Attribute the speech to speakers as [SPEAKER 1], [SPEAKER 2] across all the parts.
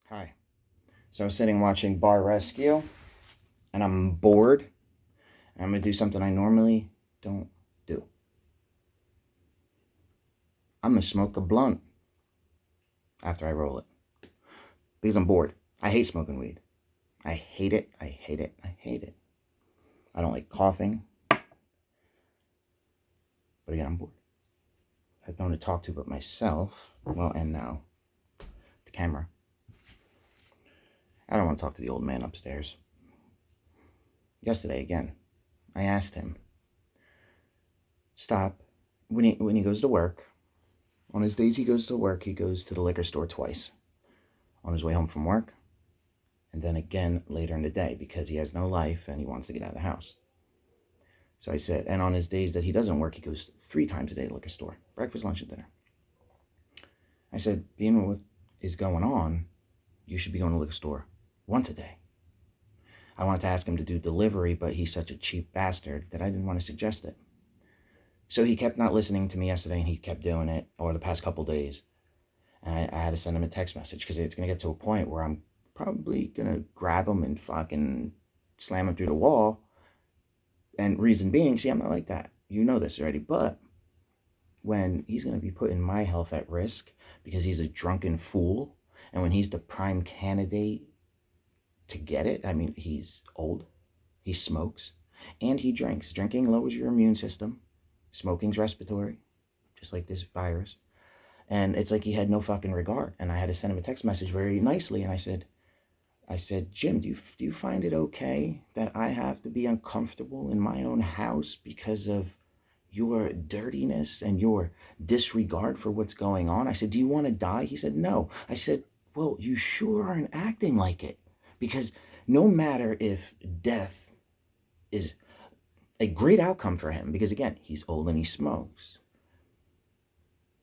[SPEAKER 1] Hi. So I was sitting watching Bar Rescue, and I'm bored. And I'm going to do something I normally don't do. I'm going to smoke a blunt after I roll it. Because I'm bored. I hate smoking weed. I hate it. I hate it. I hate it. I don't like coughing. But again, I'm bored. I have no one to talk to but myself. Well, and now the camera. I don't want to talk to the old man upstairs. Yesterday, again, I asked him, stop. When he goes to work, on his days he goes to work, he goes to the liquor store twice. On his way home from work, and then again later in the day because he has no life and he wants to get out of the house. So I said, and on his days that he doesn't work, he goes 3 times a day to the liquor store, breakfast, lunch, and dinner. I said, being what is going on, you should be going to the liquor store once a day. I wanted to ask him to do delivery, but he's such a cheap bastard that I didn't want to suggest it. So he kept not listening to me yesterday, and he kept doing it over the past couple days. And I had to send him a text message because it's going to get to a point where I'm probably going to grab him and fucking slam him through the wall. And reason being, see, I'm not like that. You know this already. But when he's going to be putting my health at risk because he's a drunken fool, and when he's the prime candidate to get it, I mean, he's old, he smokes, and he drinks. Drinking lowers your immune system. Smoking's respiratory, just like this virus. And it's like he had no fucking regard. And I had to send him a text message very nicely. And I said, Jim, do you find it okay that I have to be uncomfortable in my own house because of your dirtiness and your disregard for what's going on? I said, do you want to die? He said, no. I said, well, you sure aren't acting like it. Because no matter if death is a great outcome for him, because again, he's old and he smokes,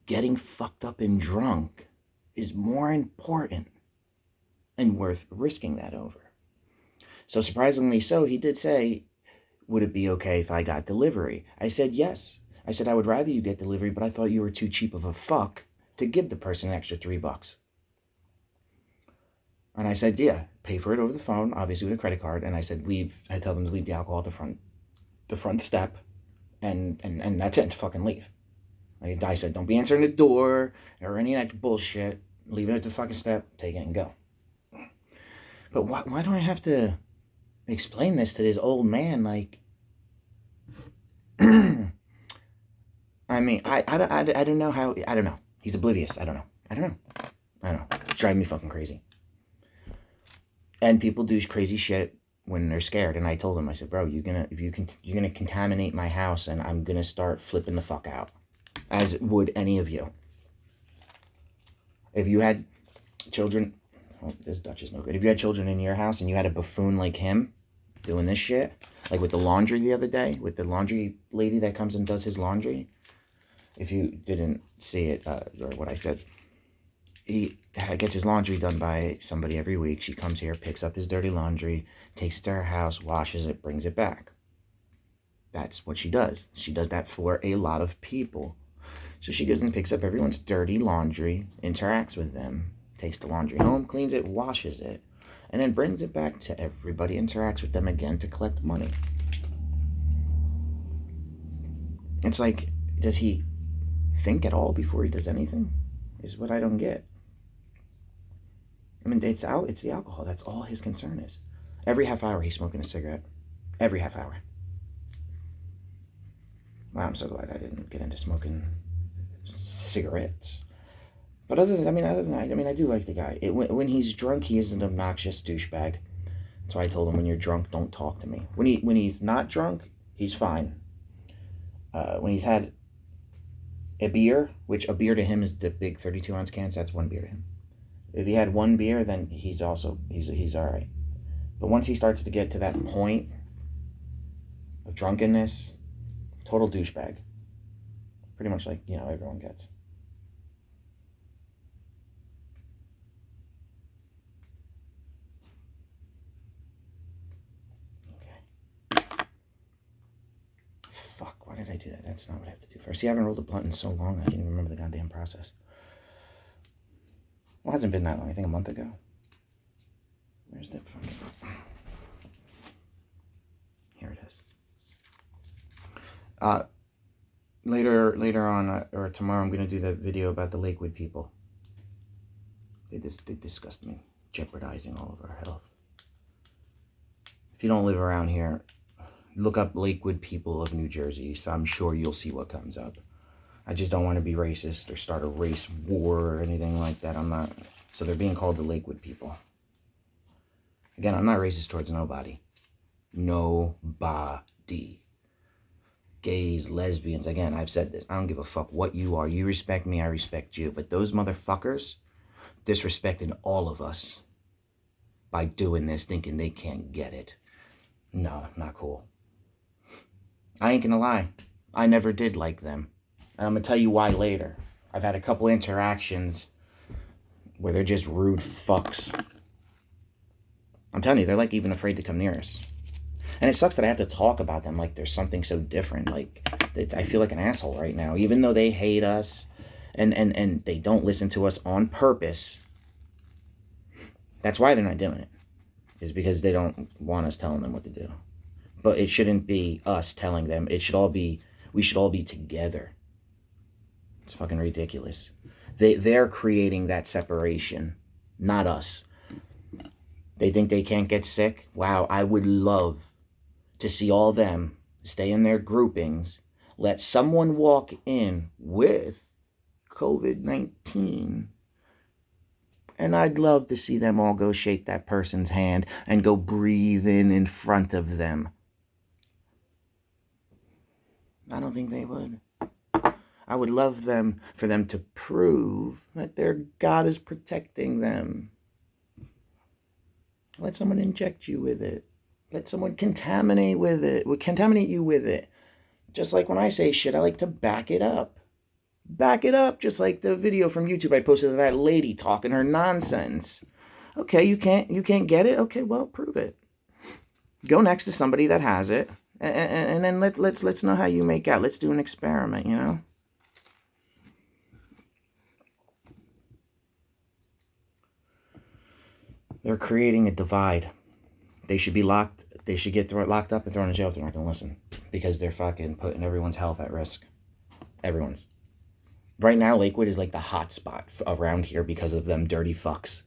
[SPEAKER 1] getting fucked up and drunk is more important and worth risking that over. So surprisingly so, he did say, would it be okay if I got delivery? I said, yes. I said, I would rather you get delivery, but I thought you were too cheap of a fuck to give the person an extra $3. And I said, yeah, pay for it over the phone, obviously with a credit card. And I said, I tell them to leave the alcohol at the front step, and that's it, to fucking leave. I said, don't be answering the door or any of that bullshit. Leave it at the fucking step, take it and go. But why do I have to explain this to this old man? Like, I mean, I don't know how, I don't know. He's oblivious. I don't know. It's driving me fucking crazy. And people do crazy shit when they're scared. And I told him, I said, bro, you're gonna contaminate my house, and I'm gonna start flipping the fuck out. As would any of you. If you had children, oh, this Dutch is no good. If you had children in your house and you had a buffoon like him doing this shit, like with the laundry the other day, with the laundry lady that comes and does his laundry, if you didn't see it, or what I said, he gets his laundry done by somebody every week. She comes here, picks up his dirty laundry, takes it to her house, washes it, brings it back. That's what she does. She does that for a lot of people. So she goes and picks up everyone's dirty laundry, interacts with them, takes the laundry home, cleans it, washes it, and then brings it back to everybody, interacts with them again to collect money. It's like, does he think at all before he does anything? Is what I don't get. I mean, it's the alcohol. That's all his concern is. Every half hour he's smoking a cigarette. Every half hour. Wow, I'm so glad I didn't get into smoking cigarettes. But other than that, I do like the guy. When he's drunk, he is an obnoxious douchebag. So I told him, when you're drunk, don't talk to me. When he's not drunk, he's fine. When he's had a beer, which a beer to him is the big 32-ounce cans, that's one beer to him. If he had one beer, then he's all right. But once he starts to get to that point of drunkenness, total douchebag. Pretty much like, everyone gets. Okay. Fuck, why did I do that? That's not what I have to do first. See, I haven't rolled a blunt in so long, I can't even remember the goddamn process. Well, it hasn't been that long. I think a month ago. Where's that fucking... Here it is. Later on, or tomorrow, I'm going to do that video about the Lakewood people. They disgust me, jeopardizing all of our health. If you don't live around here, look up Lakewood people of New Jersey. So I'm sure you'll see what comes up. I just don't want to be racist or start a race war or anything like that. I'm not. So they're being called the Lakewood people. Again, I'm not racist towards nobody. Nobody. Gays, lesbians. Again, I've said this. I don't give a fuck what you are. You respect me, I respect you. But those motherfuckers disrespecting all of us by doing this, thinking they can't get it. No, not cool. I ain't gonna lie. I never did like them. And I'm gonna tell you why later. I've had a couple interactions where they're just rude fucks. I'm telling you, they're like even afraid to come near us. And it sucks that I have to talk about them like there's something so different. Like, I feel like an asshole right now. Even though they hate us and they don't listen to us on purpose. That's why they're not doing it. Is because they don't want us telling them what to do. But it shouldn't be us telling them. It should all be, we should all be together. It's fucking ridiculous. They're creating that separation, not us. They think they can't get sick? Wow, I would love to see all them stay in their groupings, let someone walk in with COVID-19, and I'd love to see them all go shake that person's hand and go breathe in front of them. I don't think they would. I would love for them to prove that their God is protecting them. Let someone inject you with it. Let someone contaminate you with it. Just like when I say shit, I like to back it up. Back it up, just like the video from YouTube I posted of that lady talking her nonsense. Okay, you can't get it? Okay, well, prove it. Go next to somebody that has it, and then let's know how you make out. Let's do an experiment, you know? They're creating a divide. They should be locked. They should get locked up and thrown in jail if they're not going to listen. Because they're fucking putting everyone's health at risk. Everyone's. Right now, Lakewood is like the hot spot around here because of them dirty fucks.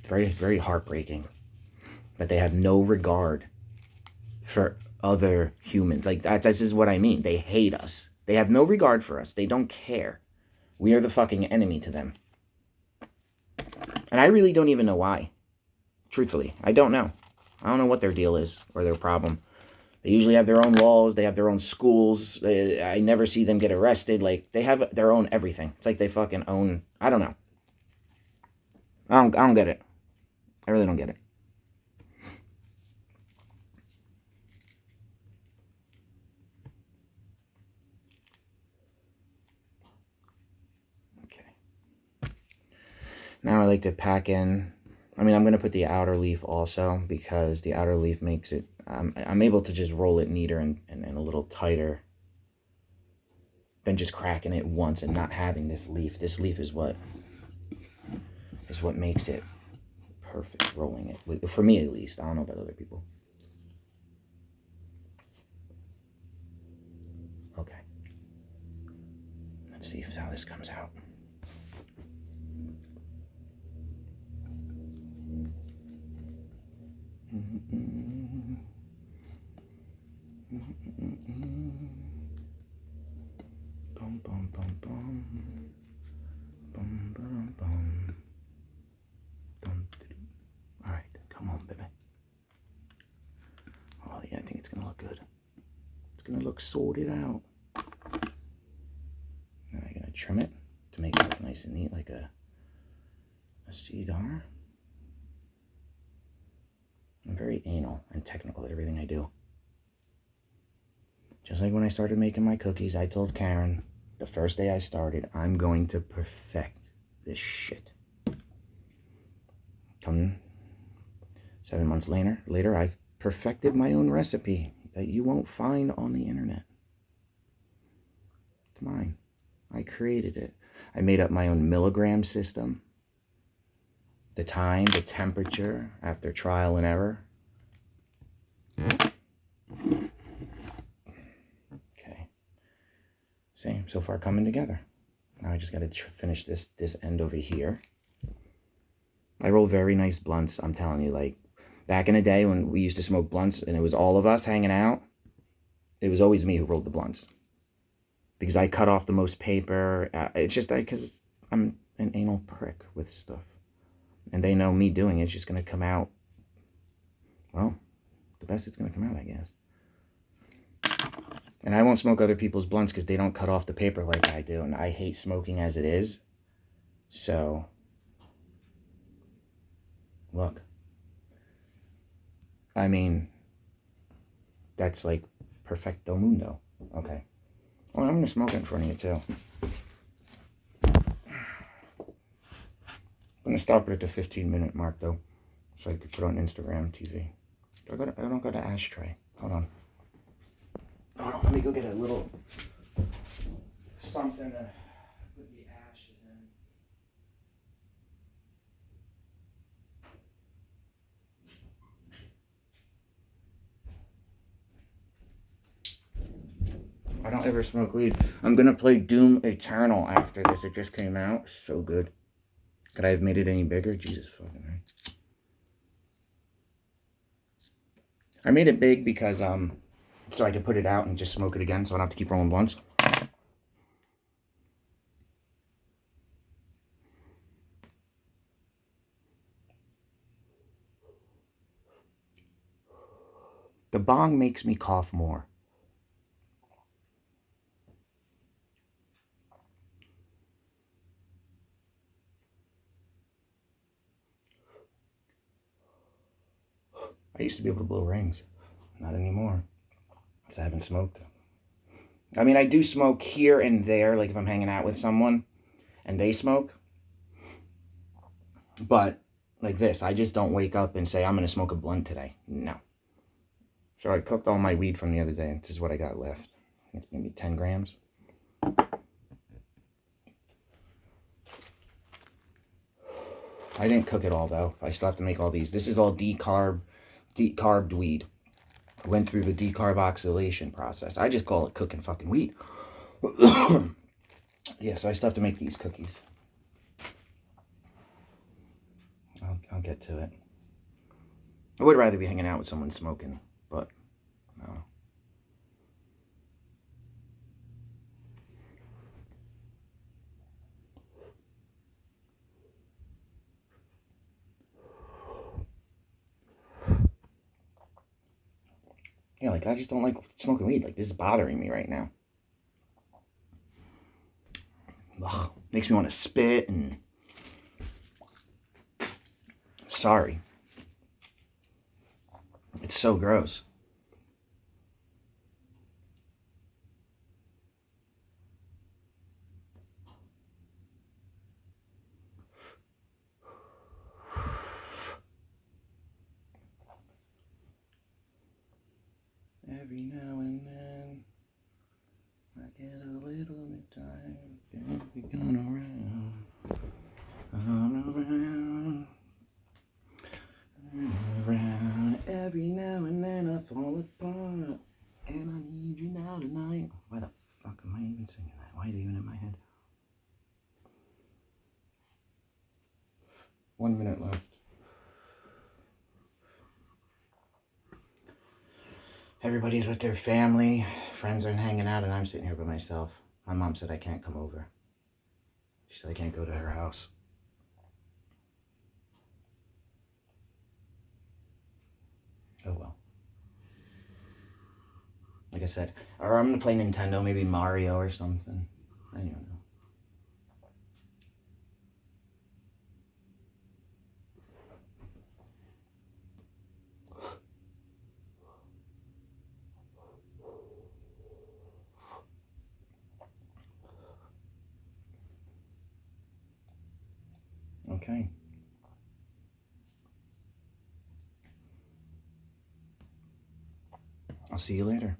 [SPEAKER 1] Very, very heartbreaking. That they have no regard for other humans. Like, this is what I mean. They hate us. They have no regard for us. They don't care. We are the fucking enemy to them. And I really don't even know why. Truthfully, I don't know. I don't know what their deal is or their problem. They usually have their own laws. They have their own schools. I never see them get arrested. Like, they have their own everything. It's like they fucking own... I don't know. I don't get it. I really don't get it. Okay. Now I like to pack in... I mean, I'm going to put the outer leaf also because the outer leaf makes it... I'm able to just roll it neater and a little tighter than just cracking it once and not having this leaf. This leaf is what makes it perfect, rolling it. For me, at least. I don't know about other people. Okay. Let's see how this comes out. Bum, bum, bum, bum. Bum, bum, bum. Dum, all right, come on, baby. Oh, yeah, I think it's going to look good. It's going to look sorted out. Now I'm going to trim it to make it look nice and neat, like a cigar. I'm very anal and technical at everything I do. Just like when I started making my cookies, I told Karen, the first day I started, I'm going to perfect this shit. Come 7 months later, I've perfected my own recipe that you won't find on the internet. It's mine. I created it. I made up my own milligram system. the time, the temperature, after trial and error. Okay. See, so far coming together. Now I just got to finish this end over here. I roll very nice blunts, I'm telling you. Like, back in the day when we used to smoke blunts and it was all of us hanging out, it was always me who rolled the blunts. Because I cut off the most paper. It's just because I'm an anal prick with stuff. And they know me doing it's just going to come out, well, the best it's going to come out, I guess. And I won't smoke other people's blunts because they don't cut off the paper like I do. And I hate smoking as it is. So, look. I mean, that's like perfecto mundo. Okay. Well, I'm going to smoke it in front of you, too. I'm going to stop it at the 15-minute mark, though, so I could put on Instagram TV. I don't got an ashtray. Hold on. Let me go get a little something to put the ashes in. I don't ever smoke weed. I'm going to play Doom Eternal after this. It just came out. So good. Could I have made it any bigger? Jesus fucking right. I made it big because, so I could put it out and just smoke it again so I don't have to keep rolling blunts. The bong makes me cough more. I used to be able to blow rings. Not anymore. Because I haven't smoked. I mean, I do smoke here and there, like if I'm hanging out with someone and they smoke. But, like this, I just don't wake up and say, I'm going to smoke a blunt today. No. So I cooked all my weed from the other day. This is what I got left. It's maybe 10 grams. I didn't cook it all, though. I still have to make all these. This is all decarbed weed. Went through the decarboxylation process. I just call it cooking fucking weed. Yeah, so I still have to make these cookies. I'll get to it. I would rather be hanging out with someone smoking, but no. Yeah, like, I just don't like smoking weed. Like, this is bothering me right now. Ugh, makes me want to spit and... Sorry. It's so gross. Every now and then, I get a little bit tired of being gone around, around, around. Every now and then I fall apart, and I need you now tonight. Why the fuck am I even singing that? Why is it even in my head? 1 minute left. Everybody's with their family, friends are hanging out, and I'm sitting here by myself. My mom said I can't come over. She said I can't go to her house. Oh well. Like I said, or I'm gonna play Nintendo, maybe Mario or something. I don't know. Okay. I'll see you later.